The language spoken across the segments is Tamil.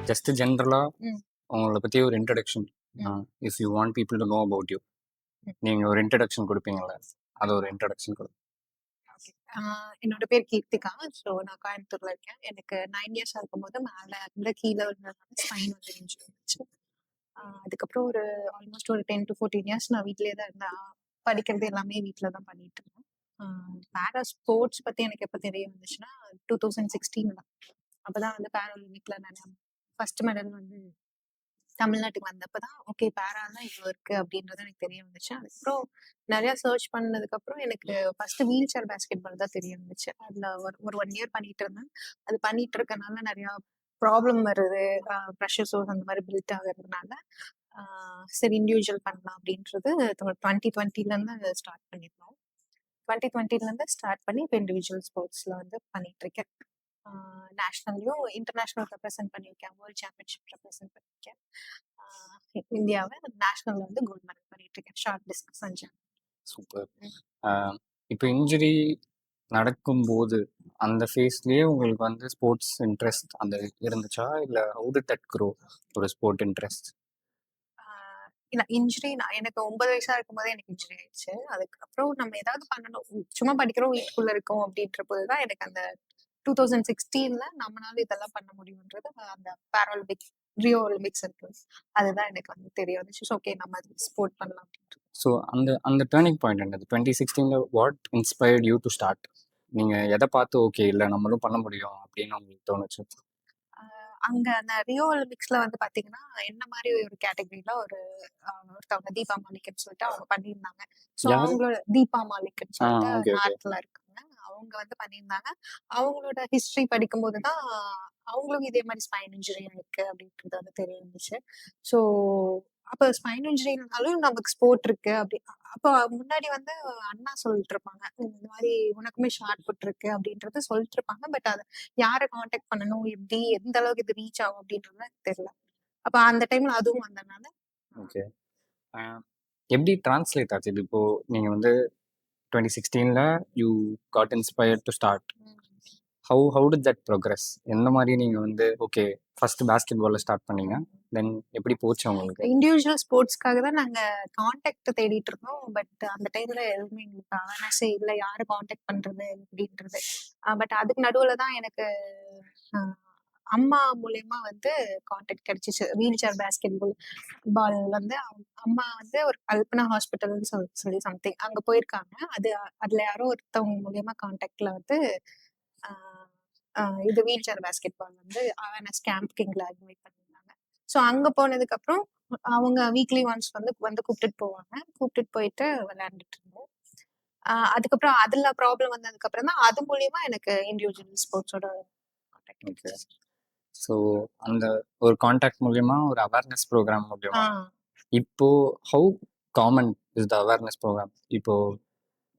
ஜஸ்ட் ஜென்ரலா ம். உங்கள பத்தி ஒரு introduction. If you want people to know about you, ம். நீங்க ஒரு இன்ட்ரடக்ஷன் கொடுப்பீங்கல்ல, அது ஒரு இன்ட்ரடக்ஷன் கொடுங்க. ஓகே. என்னோட பேர் கீர்த்திகா. ஸோ நான் கோயம்புத்தூர்ல இருக்கேன். எனக்கு 9 இயர்ஸ் இருக்கும்போது மேல இருந்து கீழ விழுந்ததுனால ஸ்பைன் வந்து இன்ஜூரி ஆச்சு. அதுக்கப்புறம் ஒரு ஆல்மோஸ்ட் ஒரு 10 to 14 இயர்ஸ் நான் வீட்லயே தான் இருந்தேன். படிக்கிறது எல்லாமே வீட்ல தான் பண்ணிட்டு இருந்தேன். பேரா ஸ்போர்ட்ஸ் பத்தி எனக்கு எப்ப தெரிய வந்துச்சுன்னா 2016 தான். அப்பதான் வந்து பேரா ஒலிம்பிக்ல நான் ஃபர்ஸ்ட் மெடல் வந்து தமிழ்நாட்டுக்கு வந்தப்பதான் ஓகே பேராலாம் இவ்வளோ இருக்கு அப்படின்றது எனக்கு தெரிய வந்துச்சு. அதுக்கப்புறம் நிறைய சர்ச் பண்ணதுக்கு அப்புறம் எனக்கு first wheelchair basketball தான் தெரிய வந்துச்சு. அதுல ஒரு 1 இயர் பண்ணிட்டு இருந்தேன். அது பண்ணிட்டு இருக்கனால நிறைய ப்ராப்ளம் வருது. ப்ரெஷர் சோர்ஸ் அந்த மாதிரி பில்ட் ஆகுறதுனால சரி இண்டிவிஜுவல் பண்ணலாம் அப்படின்றது 2020ல இருந்து ஸ்டார்ட் பண்ணிருந்தோம். 2020ல இருந்து ஸ்டார்ட் பண்ணி இப்போ இண்டிவிஜுவல் ஸ்போர்ட்ஸ்ல வந்து பண்ணிட்டு இருக்கேன். நேஷனல்லையும் இன்டர்நேஷனல் ரெப்ரசென்ட் பண்ணியிருக்கேன். வேர்ல்ட் சாம்பியன்ஷிப் ரெப்ரசென்ட் பண்ணியிருக்கேன். இந்தியாவை நேஷனல்ல வந்து கோல்ட் மெடல் பண்ணிட்டு இருக்கேன் short discuss and jump. Super. இப்போ இன்ஜுரி நடக்கும்போது அந்த ஃபேஸ்லயே உங்களுக்கு வந்து ஸ்போர்ட்ஸ் இன்ட்ரெஸ்ட் அந்த இருந்துச்சா, இல்ல ஹவு டிட் தட் க்ரோ ஒரு ஸ்போர்ட் இன்ட்ரெஸ்ட்? இல்ல இன்ஜுரி எனக்கு 9 வயசா இருக்கும்போதே எனக்கு இன்ஜுரி ஆயிடுச்சு. அதுக்கப்புறம் நம்ம ஏதாவது பண்ணணும், சும்மா படிக்கிறோம் வீட்டுக்குள்ள இருக்கோம் அப்படின்ற போதுதான் எனக்கு அந்த 2016ல நம்மளால இதெல்லாம் பண்ண முடியும்ன்றது அந்த பாராலிம்பிக் ரியோ ஒலிம்பிக்ஸ் இருக்கு, அதுதான் எனக்கு வந்து தெரிய வந்துச்சு. ஓகே நம்ம ஸ்போர்ட் பண்ணலாம் அப்படின்ட்டு. ஸோ அந்த அந்த டேர்னிங் பாயிண்ட் என்னது? 2016ல what inspired you to start? நீங்க எதை பார்த்து ஓகே இல்லை நம்மளும் பண்ண முடியும் அப்படின்னு உங்களுக்கு தோணுச்சு? அங்க அந்த ரியோ ஒலிம்பிக்ஸ்ல வந்து பாத்தீங்கன்னா என்ன மாதிரி ஒரு கேட்டகரியில ஒருத்தவங்க தீபா மாலிக்னு சொல்லிட்டு அவங்க பண்ணியிருந்தாங்க. ஸோ யாரு? அவங்களோட தீபா மாலிக்னு சொல்லிட்டு ஓகே ஓகே. நார்த்ல இருக்காங்க. அவங்க வந்து பண்ணியிருந்தாங்க. அவங்களோட ஹிஸ்டரி படிக்கும்போதுதான் அவங்களும் இதே மாதிரி ஸ்பைன் இன்ஜுரி இருக்கு அப்படின்றது வந்து தெரிய வந்துச்சு. ஸோ அப்ப ஸ்பைன் இன்ஜுரினாலும் நமக்கு ஸ்போர்ட் இருக்கு அப்படி. அப்போ முன்னாடி வந்து அண்ணா சொல்லிட்டு இருப்பாங்க இந்த மாதிரி உனக்குமே ஷார்ட் புட் இருக்கு அப்படின்றது சொல்லிட்டு இருப்பாங்க. பட் அதை யாரை காண்டாக்ட் பண்ணணும், எப்படி எந்த அளவுக்கு இது ரீச் ஆகும் அப்படின்றது எனக்கு தெரியல. அப்ப அந்த டைம்ல அதுவும் வந்தனால ஓகே. எப்படி டிரான்ஸ்லேட் ஆச்சு இது? இப்போ நீங்க வந்து 2016ல you got inspired to start. How did that progress? எந்த மாதிரி நீங்க வந்து ஓகே ஃபர்ஸ்ட் பேஸ்கெட் பால்ல ஸ்டார்ட் பண்ணீங்க, தென் எப்படி போச்சு உங்களுக்கு? இண்டிவிஜுவல் ஸ்போர்ட்ஸ்க்காக தான் நாங்க காண்டாக்ட் தேடிட்டு இருந்தோம். பட் அந்த டைம்ல எதுவுமே எங்களுக்கு அவேர்னஸே இல்லை, யாரு காண்டாக்ட் பண்றது அப்படின்றது. பட் அதுக்கு நடுவுல தான் எனக்கு அஹ், அம்மா மூலியமா வந்து காண்டாக்ட் கிடைச்சிச்சு. வீல் சேர் பேஸ்கெட் பால் வந்து அம்மா வந்து ஒரு கல்பனா ஹாஸ்பிட்டல்னு சொல்லி சம்திங் அங்க போயிருக்காங்க. அதுல யாரோ ஒருத்தவங்க மூலியமா காண்டாக்ட்ல வந்து இது வீல் சேர் பேஸ்கெட் பால் வந்து அவேர்னஸ் கேம்ப்க்கு எங்களை அட்மிட் பண்ணிருந்தாங்க. ஸோ அங்க போனதுக்கு அப்புறம் அவங்க வீக்லி ஒன்ஸ் வந்து வந்து கூப்பிட்டுட்டு போவாங்க. கூப்பிட்டுட்டு போயிட்டு விளையாண்டுட்டு இருந்தோம். அதுக்கப்புறம் அதுல ப்ராப்ளம் வந்ததுக்கு அப்புறம் தான் அது மூலியமா எனக்கு இண்டிவிஜுவல் ஸ்போர்ட்ஸோட கான்டாக்ட் ஓகே. கிடைச்சிச்சு. ஸோ அந்த ஒரு காண்டாக்ட் மூலியமா, ஒரு அவேர்னஸ் ப்ரோக்ராம் மூலியமா, ஆஹ் இப்போ how common is the awareness programme? இப்போ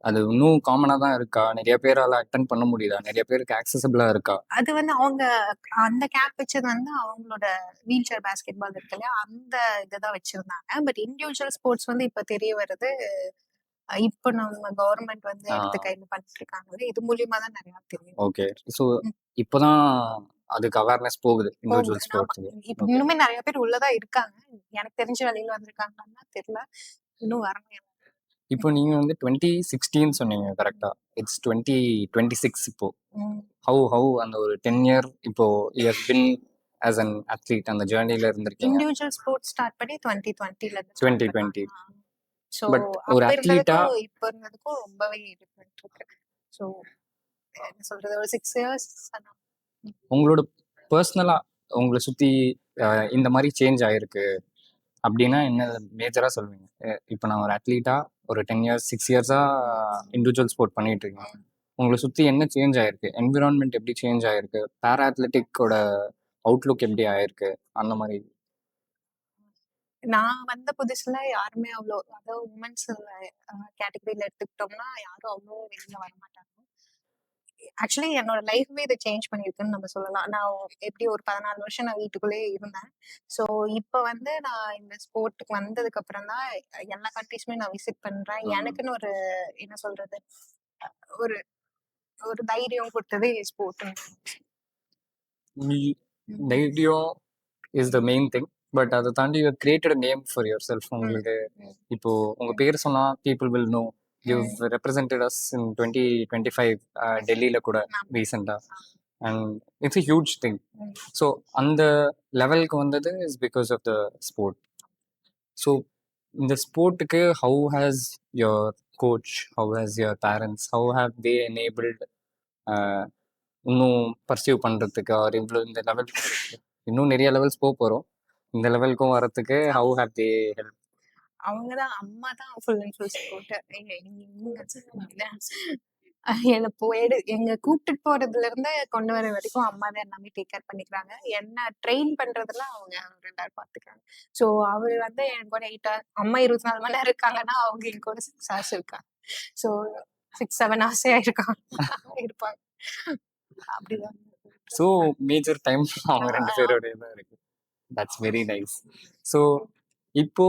அது இன்னும் காமனா தான் இருக்கா? நிறைய பேரால அட்டென்ட் பண்ண முடியுதா? நிறைய பேருக்கு ஆக்சசபிளா இருக்கா? அது வந்து அவங்க அந்த கேம்ப் வச்சது வந்து அவங்களோட வீல் சேர் பேஸ்கெட் பால் இருக்கு இல்லையா, அந்த இதுதான் வச்சிருந்தாங்க. பட் இண்டிவிஜுவல் ஸ்போர்ட்ஸ் வந்து இப்ப தெரிய வருது. இப்ப நம்ம கவர்மெண்ட் வந்து எடுத்து கையில பண்ணிட்டு இருக்காங்க. இது மூலியமா தான் நிறைய தெரியும். ஓகே. ஸோ இப்போதான் அதுக்கு அவேர்னஸ் போகுது இண்டிவிஜுவல் ஆமா. ஸ்போர்ட்ஸுக்கு. இப்ப ஓகே. இன்னுமே நிறைய பேர் உள்ளதா இருக்காங்க. எனக்கு தெரிஞ்ச வெளியில வந்திருக்காங்கன்னா தெரியல. இன்னும் வரணும். இப்போ நீங்க வந்து 2016 சொன்னீங்க கரெக்டா? இட்ஸ் 2026 இப்போ. ஹவு அந்த ஒரு 10 இயர் இப்போ you have been as an athlete அந்த ஜேர்னில இருந்திருக்கீங்க. இண்டிவிஜுவல் ஸ்போர்ட்ஸ் ஸ்டார்ட் பண்ணி 2020ல இருந்து 2020. ஸோ பட் ஒரு அப்ப அத்லீட்டா இருந்ததுக்கும் இப்ப இருந்ததுக்கும் ரொம்பவே டிஃப்ரெண்ட் இருக்கு. ஸோ என்ன சொல்றது, ஒரு 6 இயர்ஸ். உங்களோட பர்சனலா உங்களை சுத்தி இந்த மாதிரி சேஞ்ச் ஆயிருக்கு அப்படின்னா என்ன மேஜரா சொல்லுவீங்க? இப்போ நான் ஒரு அத்லீட்டா ஒரு 10 இயர்ஸ் 6 இயர்ஸா இண்டிவிஜுவல் ஸ்போர்ட் பண்ணிட்டு இருக்கேன். உங்களை சுத்தி என்ன சேஞ்ச் ஆயிருக்கு? என்விரான்மெண்ட் எப்படி சேஞ்ச் ஆயிருக்கு? பேரா அத்லெட்டிக்கோட அவுட்லுக் எப்படி ஆயிருக்கு? அந்த மாதிரி. நான் வந்த புதுசுல யாருமே அவ்வளோ, அதாவது உமன்ஸ் கேட்டகரியில எடுத்துக்கிட்டோம்னா யாரும் அவ்வளோ வெளியில வர மாட்டாங்க. ஆக்சுவலி என்னோட லைஃப்மே இதை சேஞ்ச் பண்ணியிருக்குன்னு நம்ம சொல்லலாம். நான் எப்படி ஒரு 14 வருஷம் நான் வீட்டுக்குள்ளேயே இருந்தேன். ஸோ இப்போ வந்து நான் இந்த ஸ்போர்ட்டுக்கு வந்ததுக்கு அப்புறம் தான் எல்லா கண்ட்ரீஸுமே நான் விசிட் பண்றேன். எனக்குன்னு ஒரு என்ன சொல்றது, ஒரு ஒரு தைரியம் கொடுத்ததே ஸ்போர்ட். தைரியம் is the main thing. But அதை தாண்டி you created name for yourself. உங்களுக்கு இப்போ உங்க பேர் சொன்னா people will know you represented us in 2025 டெல்லியில கூட ரீசெண்டா. And it's a huge thing. So அந்த லெவலுக்கு வந்தது is because of the sport. So இந்த ஸ்போர்ட்டுக்கு how has your coach, how has your parents, how have they enabled இன்னும் பர்சியூ பண்ணுறதுக்கு, அவர் இவ்வளோ இந்த லெவலுக்கு இன்னும் நிறைய லெவல்ஸ் போக போகிறோம், இந்த லெவலுக்கும் வரத்துக்கு ஹவு ஹேவ் தே ஹெல்ப்? அவங்க தான், அம்மா தான் ஃபுல் அண்ட் ஃபுல் சப்போர்ட். என்ன போயிடு எங்க கூப்பிட்டுட்டு போறதுல இருந்து கொண்டு வர வரைக்கும் அம்மா தான் எல்லாமே டேக் கேர் பண்ணிக்கிறாங்க. என்ன ட்ரெயின் பண்றதெல்லாம் அவங்க ரெண்டாவது பாத்துக்கிறாங்க. ஸோ அவர் வந்து என் கூட 8 hours, அம்மா 24 மணி நேரம் இருக்காங்கன்னா அவங்க என் கூட 6 hours இருக்காங்க. ஸோ 6-7 hours இருப்பாங்க. அப்படிதான். ஸோ மேஜர் டைம் அவங்க ரெண்டு பேரோடைய தான் இருக்கு. That's very nice. ஸோ இப்போ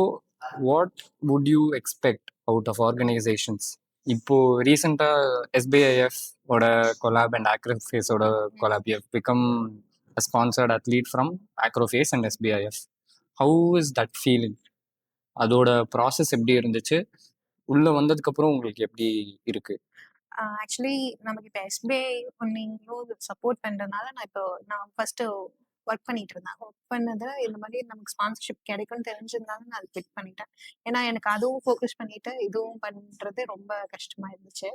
what would you expect out of organisations? இப்போ ரீசெண்டாக எஸ்பிஐஎஃப் ஓட கொலாப் அண்ட் ஆக்ரோஃபேஸோட collab, you become a sponsored athlete from Acroface and SBIF. How is that feeling? அதோட ப்ராசஸ் எப்படி இருந்துச்சு? உள்ள வந்ததுக்கு அப்புறம் உங்களுக்கு எப்படி இருக்கு? ஆக்சுவலி நமக்கு இப்போ எஸ்பிஐ நீங்களும் சப்போர்ட் பண்றதுனால நான் ஃபர்ஸ்ட் ஒர்க் பண்ணிட்டு இருந்தேன். ஒர்க் பண்ணது இந்த மாதிரி நமக்கு ஸ்பான்சர்ஷிப் கிடைக்கும்னு தெரிஞ்சிருந்தாலும் நான் அதை கிளிக் பண்ணிட்டேன். ஏன்னா எனக்கு அதுவும் ஃபோக்கஸ் பண்ணிட்டு இதுவும் பண்றது ரொம்ப கஷ்டமா இருந்துச்சு.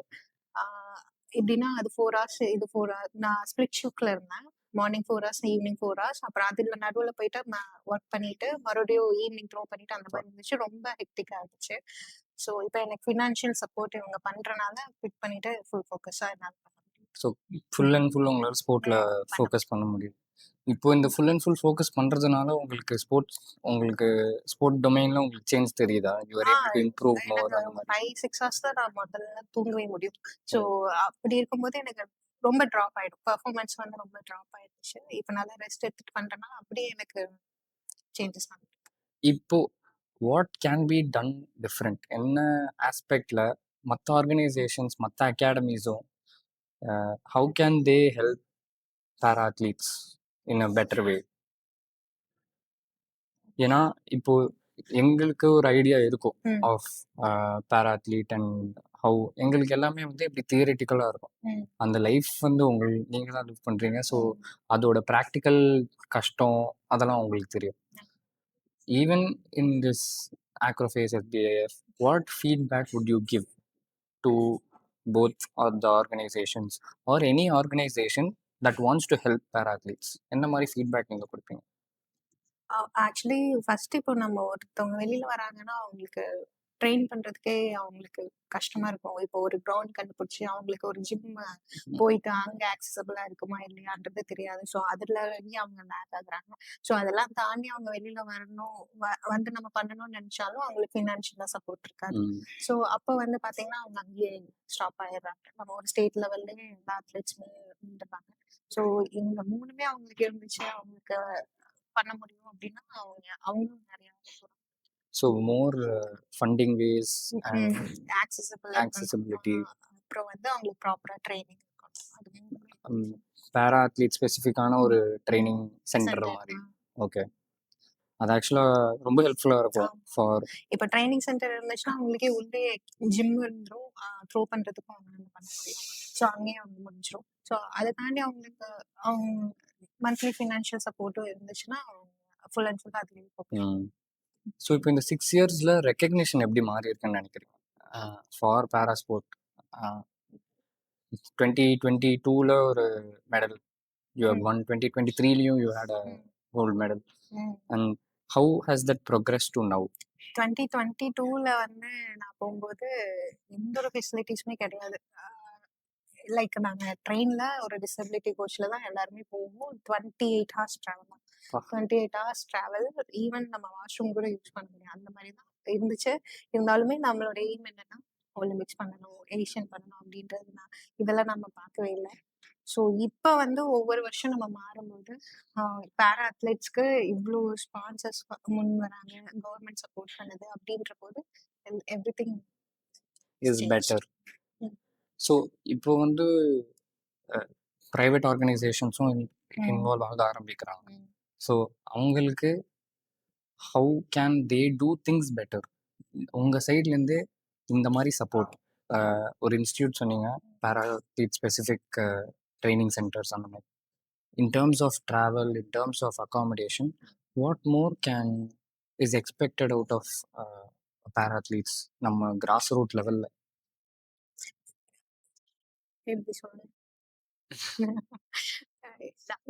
எப்படின்னா அது 4 hours, இது 4 hours. நான் ஸ்பிளிட் ஷிஃப்ட்ல இருந்தேன். Morning 4 hours, evening 4 hours. அப்புறம் அதுல நடுவில் போயிட்டு நான் ஒர்க் பண்ணிட்டு மறுபடியும் ஈவினிங் த்ரோ பண்ணிட்டு அந்த மாதிரி இருந்துச்சு. ரொம்ப ஹெக்டிக்கா இருந்துச்சு. ஸோ இப்போ எனக்கு ஃபினான்ஷியல் சப்போர்ட் இவங்க பண்றனால குவிட் பண்ணிட்டு ஃபுல் ஃபோக்கஸா என்னால் பண்ண முடியும். ஸோ ஃபுல் அண்ட் ஃபுல் உங்களால் ஸ்போர்ட்ல ஃபோக்கஸ் பண்ண முடியும். இப்போ இந்த ஃபுல் அண்ட் ஃபுல் ஃபோக்கஸ் பண்றதுனால உங்களுக்கு ஸ்போர்ட் டொமைன்ல உங்களுக்கு சேஞ்ச் தெரியுதா? You are able to improve more அந்த மாதிரி. 5-6 hours தான் நான் முதல்ல தூங்கவே முடியும். ஸோ அப்படி இருக்கும்போது எனக்கு ரொம்ப ட்ராப் ஆயிடும். பெர்ஃபார்மன்ஸ் வந்து ரொம்ப ட்ராப் ஆயிடுச்சு. இப்போ நல்லா ரெஸ்ட் எடுத்துட்டு பண்றேன்னா அப்படியே எனக்கு சேஞ்சஸ் ஆகும். இப்போ what can be done different? என்ன ஆஸ்பெக்ட்ல மற்ற ஆர்கனைசேஷன்ஸ், மற்ற அகாடமிஸும் ஹவு கேன் தே ஹெல்ப் பேரா athletes in a better way? ஏன்னா இப்போ எங்களுக்கு ஒரு ஐடியா இருக்கும் ஆஃப் பேரா அத்லீட் அண்ட் ஹவு எங்களுக்கு எல்லாமே வந்து இப்படி தியரிட்டிக்கலாக இருக்கும். அந்த லைஃப் வந்து நீங்கள் தான் லிவ் பண்ணுறீங்க. ஸோ அதோட ப்ராக்டிக்கல் கஷ்டம் அதெல்லாம் உங்களுக்கு தெரியும். Even in this Acroface SBIF, what feedback would you give to both of the organizations or any organization that wants to help para athletes? என்ன மாதிரி ஃபீட்பேக் நீங்கள் கொடுப்பீங்க? ஆக்சுவலி ஃபர்ஸ்ட் இப்போ நம்ம ஒருத்தவங்க வெளியில வராங்கன்னா அவங்களுக்கு ட்ரெயின் பண்றதுக்கே அவங்களுக்கு கஷ்டமா இருக்கும். இப்போ ஒரு கிரவுண்ட் கண்டுபிடிச்சி அவங்களுக்கு ஒரு ஜிம் போயிட்டு அங்க ஆக்சசபிளா இருக்குமா இல்லையான்றது தெரியாது. ஸோ அதுல அவங்க லேக் ஆகுறாங்க. ஸோ அதெல்லாம் தாண்டி அவங்க வெளியில வரணும், வந்து நம்ம பண்ணணும்னு நினைச்சாலும் அவங்களுக்கு ஃபினான்ஷியலா சப்போர்ட் இருக்காது. ஸோ அப்போ வந்து பாத்தீங்கன்னா அவங்க அங்கேயே ஸ்டாப் ஆயிடுறாங்க. நம்ம ஒரு ஸ்டேட் லெவல்லே எல்லா அத்லெட்ஸுமே இருந்துருப்பாங்க. ஸோ இந்த 3மே அவங்களுக்கு இருந்துச்சு, அவங்களுக்கு பண்ண முடியும் அப்படின்னா அவங்களும் நிறைய so more funding ways and accessibility, அப்புறம் வந்து அவங்களுக்கு ப்ராப்பரா ட்ரைனிங் இருக்கும். பேரா அத்லீட் ஸ்பெசிஃபிக்கான ஒரு ட்ரைனிங் சென்டர் மாதிரி. ஓகே, அது ஆக்சுவலாக ரொம்ப ஹெல்ப்ஃபுல்லாக இருக்கும் ஃபார் இப்போ ட்ரைனிங் சென்டர் இருந்துச்சுன்னா அவங்களுக்கே உள்ளே ஜிம் இருந்துரும், த்ரோ பண்ணுறதுக்கும் அவங்க பண்ண முடியும். ஸோ அங்கேயே அவங்க முடிஞ்சிடும். ஸோ அதை தாண்டி அவங்களுக்கு அவங்க மந்த்லி ஃபினான்ஷியல் சப்போர்ட்டும் இருந்துச்சுன்னா ஃபுல் அண்ட் ஃபுல் அதுலேயே போகும். ஸோ இப்போ இந்த 6 இயர்ஸில் ரெக்கக்னிஷன் எப்படி மாறி இருக்குன்னு நினைக்கிறீங்க ஃபார் பேரா ஸ்போர்ட்? 2022ல ஒரு மெடல் யூ ஹவ் ஒன், 2023லையும் you had a gold medal. And how has that progress to now? 2022ல வந்து நான் போகும்போது எந்த ஒரு ஃபெசிலிட்டிஸுமே கிடையாது. லைக் நாங்க ட்ரெயின்ல ஒரு டிசபிலிட்டி கோச்ல தான் எல்லாருமே போவோம். 28 hours ட்ராவல் தான். 28 hours ட்ராவல். ஈவன் நம்ம வாஷ்ரூம் கூட யூஸ் பண்ண முடியாது, அந்த மாதிரி தான் இருந்துச்சு. இருந்தாலுமே நம்மளோட எய்ம் என்னன்னா ஒலிம்பிக்ஸ் பண்ணணும், ஏஷியன் பண்ணணும் அப்படின்றதுனா இதெல்லாம் நம்ம பார்க்கவே இல்லை. ஸோ இப்போ வந்து ஒவ்வொரு வருஷம் நம்ம மாறும்போது பேரா அத்லெட்ஸ்க்கு இவ்வளோ ஸ்பான்சர்ஸ் முன் வராங்க, கவர்மெண்ட் சப்போர்ட் பண்ணுது அப்படின்ற போது every thing is better. So இப்போ வந்து ப்ரைவேட் ஆர்கனைசேஷன்ஸும் இன்வால்வ் ஆக ஆரம்பிக்கிறாங்க. ஸோ அவங்களுக்கு how can they do things better? உங்கள் சைட்லேருந்து இந்த மாதிரி சப்போர்ட், ஒரு இன்ஸ்டியூட் சொன்னீங்க, பேராக்ளீட் ஸ்பெசிஃபிக் ட்ரைனிங் சென்டர்ஸ் அந்த மாதிரி. In terms of travel, in terms of accommodation, what more can is expected out of para athletes நம்ம கிராஸ் ரூட் லெவலில்? எப்படி சொல்றது?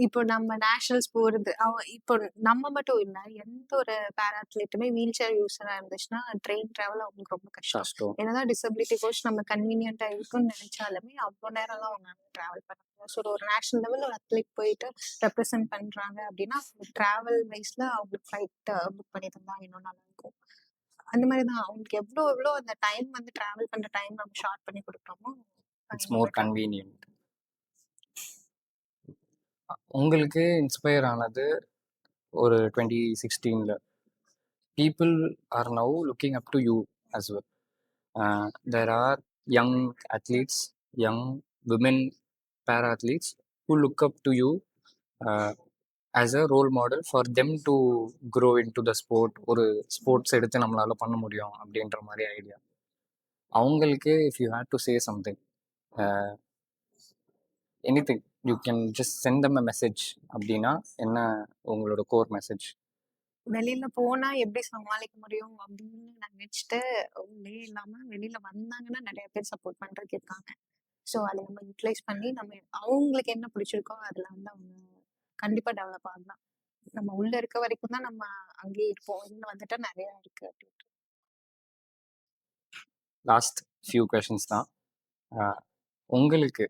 இப்போ நம்ம நேஷனல்ஸ் போறது இப்போ நம்ம மட்டும் இல்ல, எந்த ஒரு பேராத்லீட்டுமே வீல் சேர் யூஸரா இருந்துச்சுன்னா ட்ரெயின் டிராவல் அவங்களுக்கு ரொம்ப கஷ்டம். கஷ்டம். என்னதான் டிசபிலிட்டி கோச் நம்ம கன்வீனியன்ட்டா இருக்கும்னு நினைச்சாலுமே அவ்வளோ நேரம்லாம் அவங்க டிராவல் பண்ணாங்க. ஸோ ஒரு நேஷனல் லெவலில் ஒரு அத்லீட் போயிட்டு ரெப்ரசென்ட் பண்றாங்க அப்படின்னா டிராவல் வைஸ்ல அவங்களுக்கு ஃப்ளைட் புக் பண்ணி தந்தா இன்னும் நல்லா இருக்கும். அந்த மாதிரி தான் அவங்களுக்கு எவ்வளோ அந்த டைம் வந்து டிராவல் பண்ற டைம் நம்ம ஷார்ட் பண்ணி கொடுக்குறோமோ இட்ஸ் மோர் கன்வீனியன்ட். உங்களுக்கு இன்ஸ்பயர் ஆனது ஒரு 2016 people are now looking up to you as well. There are young athletes, young women para athletes who look up to you as a role model for them to grow into the sport. ஒரு ஸ்போர்ட்ஸ் எடுத்து நம்மளால பண்ண முடியும் அப்படின்ற மாதிரி ஐடியா. அவங்களுக்கு if you had to say something, anything, you can just send them a message அப்படின்னா என்ன உங்களோட கோர் மெசேஜ்? வெளியில போனா எப்படி சமாளிக்க முடியும் அப்படின்னு நினைச்சிட்டு உள்ளே இல்லாம வெளியில வந்தாங்கன்னா நிறைய பேர் சப்போர்ட் பண்றதுக்கு இருக்காங்க. ஸோ அதை நம்ம யூட்டிலைஸ் பண்ணி நம்ம அவங்களுக்கு என்ன பிடிச்சிருக்கோ அதுல வந்து அவங்க கண்டிப்பா டெவலப் ஆகலாம். நம்ம உள்ள இருக்க வரைக்கும் தான் நம்ம அங்கேயே இருப்போம், இங்க வந்துட்டா நிறைய இருக்கு அப்படின்ட்டு. லாஸ்ட் ஃபியூ கொஷின்ஸ் தான். உங்களுக்கு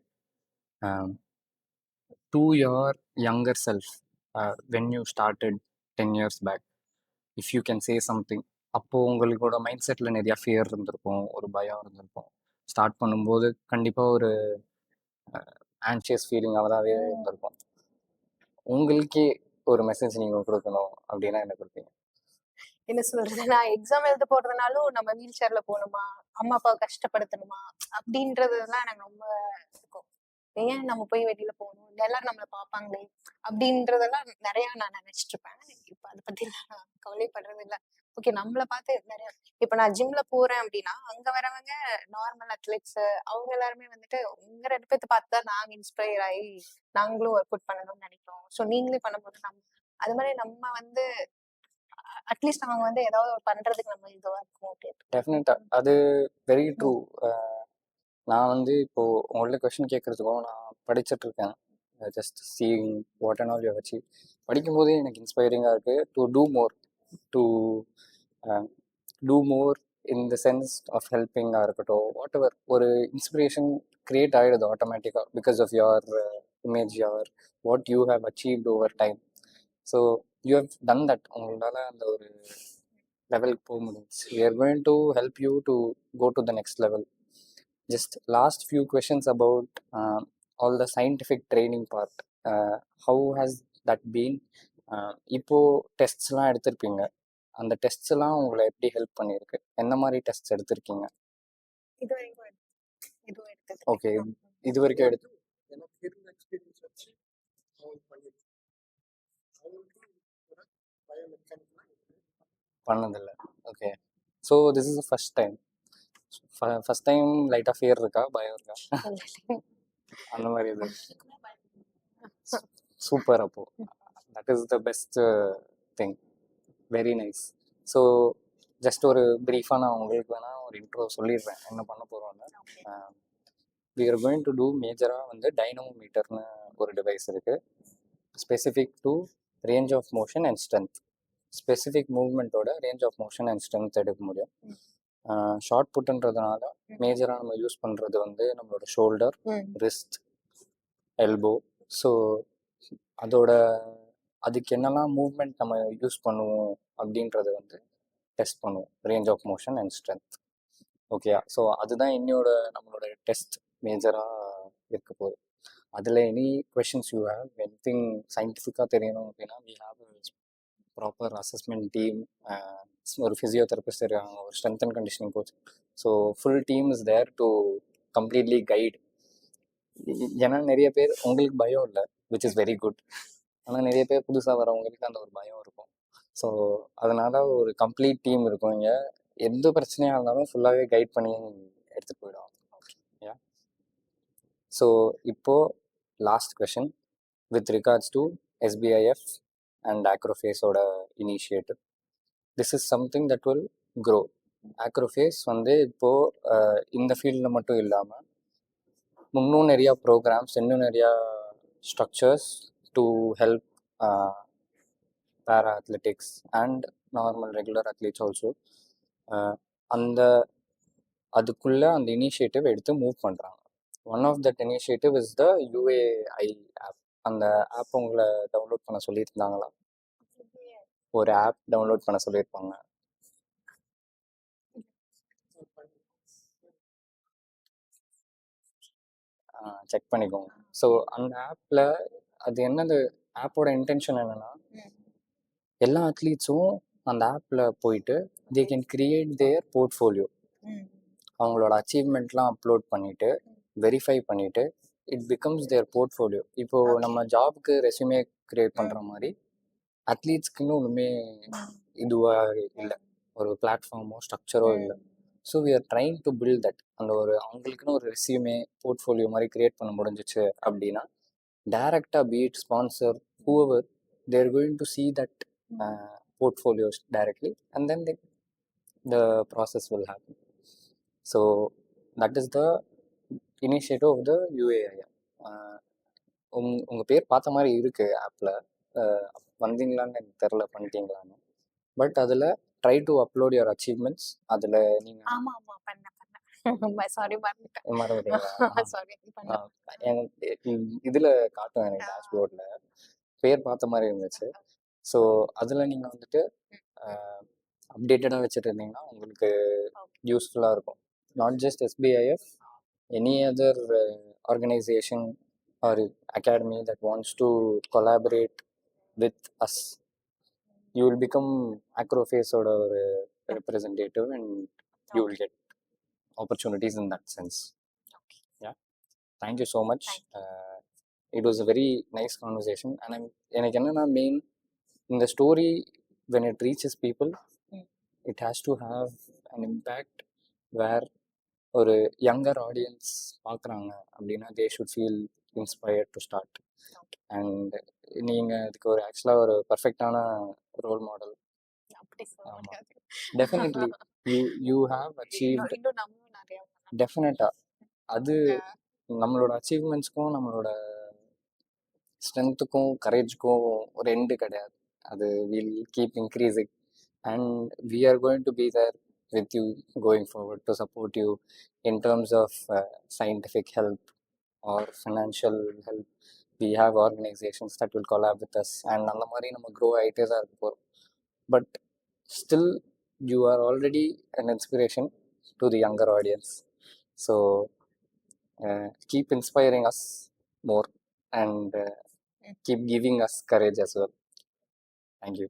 to your younger self, when you started 10 years back, if you can say something, அப்போது உங்களோட மைண்ட் செட்டில் நிறையா ஃபியர் இருந்திருக்கும், ஒரு பயம் இருந்திருக்கும். ஸ்டார்ட் பண்ணும்போது கண்டிப்பாக ஒரு ஆன்ஷியஸ் ஃபீலிங் அவதாவே இருந்திருக்கும். உங்களுக்கே ஒரு மெசேஜ் நீங்கள் கொடுக்கணும் அப்படின்னா என்ன கொடுப்பீங்க? என்ன சொல்றது, நான் எக்ஸாம் எழுத போறதுனாலும் நம்ம வீல் சேர்ல போகணுமா, அம்மா அப்பாவை கஷ்டப்படுத்தணுமா அப்படின்றதுலாம் எனக்கு ரொம்ப இருக்கும். ஏன் நம்ம போய் வெளியில போகணும், எல்லாரும் நம்மளை பார்ப்பாங்களே அப்படின்றதெல்லாம் நிறைய நான் நினைச்சிட்டு இருப்பேன். இப்ப அதை பத்தி நான் கவலைப்படுறது இல்லை. ஓகே, நம்மளை பார்த்து நிறைய இப்ப நான் ஜிம்ல போறேன் அப்படின்னா அங்க வரவங்க நார்மல் அத்லெட்ஸ் அவங்க எல்லாருமே வந்துட்டு உங்க 2 பேர்த்த பார்த்துதான் நாங்க இன்ஸ்பயர் ஆகி நாங்களும் ஒர்க் அவுட் பண்ணணும்னு நினைக்கிறோம். ஸோ நீங்களே பண்ணும்போது நம்ம அது மாதிரி நம்ம வந்து அட்லீஸ்ட் அவங்க வந்து ஏதாவது பண்றதுக்கு நம்ம இதுவா இருக்கும் அப்படின்னு. டெஃபினட்டா அது வெரி ட்ரூ. நான் வந்து இப்போது உங்கள்ட்ட கொஷின் கேட்குறதுக்கும் நான் படிச்சுட்டு இருக்கேன். Just seeing what and all you achieve. படிக்கும்போதே எனக்கு இன்ஸ்பைரிங்காக இருக்குது to do more, to do more in the sense of ஹெல்பிங்காக இருக்கட்டும், வாட் எவர். ஒரு இன்ஸ்பிரேஷன் க்ரியேட் ஆகிடுது ஆட்டோமேட்டிக்காக because of your image, your what you have achieved over time. So you have done that. உங்களால் அந்த ஒரு லெவலுக்கு போக முடிஞ்சிச்சு. We are going to help you to go to the next level. Just last few questions about all the scientific training part. How has that been? இப்போ டெஸ்ட்ஸ்லாம் எடுத்திருப்பீங்க, அந்த டெஸ்ட்ஸ்லாம் உங்களை எப்படி ஹெல்ப் பண்ணியிருக்கு? எந்த மாதிரி டெஸ்ட்ஸ் எடுத்திருக்கீங்க? ஓகே, இது வரைக்கும் எடுத்து பண்ணதில்லை. Okay, so this is first time. First time லைட்டாக ஃபியர் இருக்கா, பயம் இருக்கா? அந்த மாதிரி இது சூப்பர். அப்போது that is the best thing. Very nice. So just ஒரு ப்ரீஃபாக நான் உங்களுக்கு வேணால் ஒரு இன்ட்ரோ சொல்லிடுறேன் என்ன பண்ண போகிறோன்னு. We are going to do மேஜராக வந்து டைனமோமீட்டர்னு ஒரு டிவைஸ் இருக்குது. Specific to range of motion and strength. Specific மூவ்மெண்ட்டோட range of motion and strength எடுக்க முடியும். ஷார்ட் புட்டுன்றதுனால மேஜராக நம்ம யூஸ் பண்ணுறது வந்து நம்மளோட ஷோல்டர், ரிஸ்ட், எல்போ. ஸோ அதோட அதுக்கு என்னெல்லாம் மூவ்மெண்ட் நம்ம யூஸ் பண்ணுவோம் அப்படின்றது வந்து டெஸ்ட் பண்ணுவோம், range of motion and strength. ஓகேயா? ஸோ அதுதான் என்னோட நம்மளோட டெஸ்ட் மேஜராக இருக்க போகுது. அதில் any questions you have, anything சயின்டிஃபிக்காக தெரியணும் அப்படின்னா we have proper assessment team, ஒரு ஃபிசியோதெரபிஸ்ட் இருக்காங்க, ஒரு strength and conditioning coach. So full team is there to completely guide. ஏன்னா நிறைய பேர் உங்களுக்கு பயம் இல்லை, விச் இஸ் வெரி குட். ஆனால் நிறைய பேர் புதுசாக வரவங்களுக்கு அந்த ஒரு பயம் இருக்கும். ஸோ அதனால ஒரு கம்ப்ளீட் டீம் இருக்கும் இங்கே. எந்த பிரச்சனையாக இருந்தாலும் ஃபுல்லாகவே கைட் பண்ணி எடுத்துகிட்டு போயிடுவாங்க. யா ஸோ இப்போது last question with regards to SBIF and ஆக்ரோஃபேஸோட initiative. This is something that will grow. ஆக்ரோஃபேஸ் வந்து இப்போது இந்த ஃபீல்டில் மட்டும் இல்லாமல் இன்னும் நிறையா ப்ரோக்ராம்ஸ், இன்னும் நிறையா structures to help para athletics and normal regular athletes also அந்த அதுக்குள்ள அந்த இனிஷியேட்டிவ் எடுத்து மூவ் பண்ணுறாங்க. One of that initiative is the UAI app. அந்த ஆப் உங்களை டவுன்லோட் பண்ண சொல்லியிருந்தாங்களா? ஒரு ஆப் டவுன்லோட் பண்ண சொல்லியிருப்பாங்க. செக் பண்ணிக்கோங்க. ஸோ அந்த ஆப்பில் அது என்னது, ஆப்போட இன்டென்ஷன் என்னென்னா எல்லா அத்லீட்ஸும் அந்த ஆப்பில் போயிட்டு they can create there portfolio. அவங்களோட அச்சீவ்மெண்ட்லாம் அப்லோட் பண்ணிவிட்டு வெரிஃபை பண்ணிவிட்டு இட் பிகம்ஸ் தேர் போர்ட்ஃபோலியோ. இப்போது நம்ம ஜாபுக்கு ரெஸ்யூமே க்ரியேட் பண்ணுற மாதிரி அத்லீட்ஸ்க்குன்னு ஒன்றுமே இதுவாக இல்லை, ஒரு பிளாட்ஃபார்மோ ஸ்ட்ரக்சரோ இல்லை. So we are trying to build that. அந்த ஒரு அவங்களுக்குன்னு ஒரு ரெஸ்யூமே போர்ட்ஃபோலியோ மாதிரி க்ரியேட் பண்ண முடிஞ்சிச்சு அப்படின்னா டேரெக்டாக பீட் sponsor whoever they are going to see that portfolios directly and then the process will happen. So that is the initiative of the UAI. உங்கள் பேர் பார்த்த மாதிரி இருக்குது ஆப்பில். வந்தீங்களான்னு எனக்கு தெரில, பண்ணிட்டீங்களான்னு. பட் அதில் try to upload your achievements. அதில் நீங்கள் இதில் காட்டும் எனக்கு டேஷ்போர்டில் பேர் பார்த்த மாதிரி இருந்துச்சு. ஸோ அதில் நீங்கள் வந்துட்டு அப்டேட்டடாக வச்சுட்டு இருந்தீங்கன்னா உங்களுக்கு யூஸ்ஃபுல்லாக இருக்கும். Not just SBIF, any other organisation or academy that wants to collaborate with us, you will become ஆக்ரோஃபேஸோட ஒரு representative and you will get opportunities in that sense. Yeah, thank you so much. It was a very nice conversation and எனக்கு என்னன்னா மெயின் இந்த story when it reaches people it has to have an impact where ஒரு younger audience பார்க்குறாங்க அப்படின்னா they should feel inspired to start. and நீங்கள் அதுக்கு ஒரு ஆக்சுவலாக ஒரு பர்ஃபெக்டான role model. Definitely you have achieved. டெஃபினட்டாக அது நம்மளோட அச்சீவ்மெண்ட்ஸ்க்கும் நம்மளோட ஸ்ட்ரென்த்துக்கும் கரேஜுக்கும் ஒரு எண்டு கிடையாது. அது will keep increasing and we are going to be there with you going forward to support you in terms of scientific help or financial help. We have organizations that will collab with us and அந்த மாதிரி நம்ம க்ரோ ஆகிட்டே தான் இருக்க போகிறோம். But still you are already an inspiration to the younger audience. So keep inspiring us more and keep giving us courage as well. Thank you.